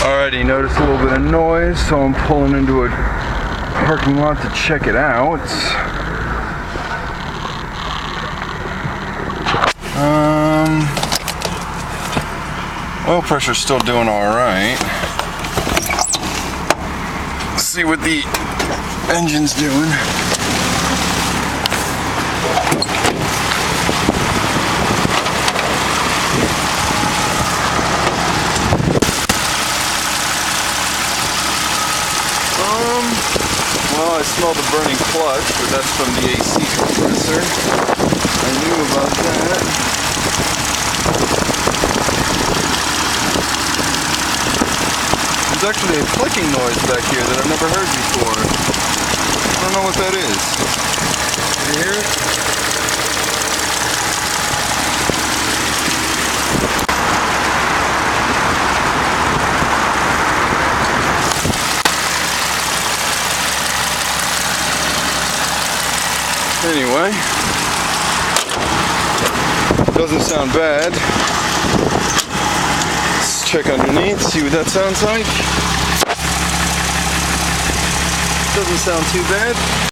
Already noticed a little bit of noise, so I'm pulling into a parking lot to check it out. Oil pressure's still doing alright. Let's see what the engine's doing. Well, I smell the burning clutch, but that's from the AC compressor. I knew about that. There's actually a clicking noise back here that I've never heard before. I don't know what that is. Can you hear it? Anyway, doesn't sound bad. Let's check underneath, see what that sounds like. Doesn't sound too bad.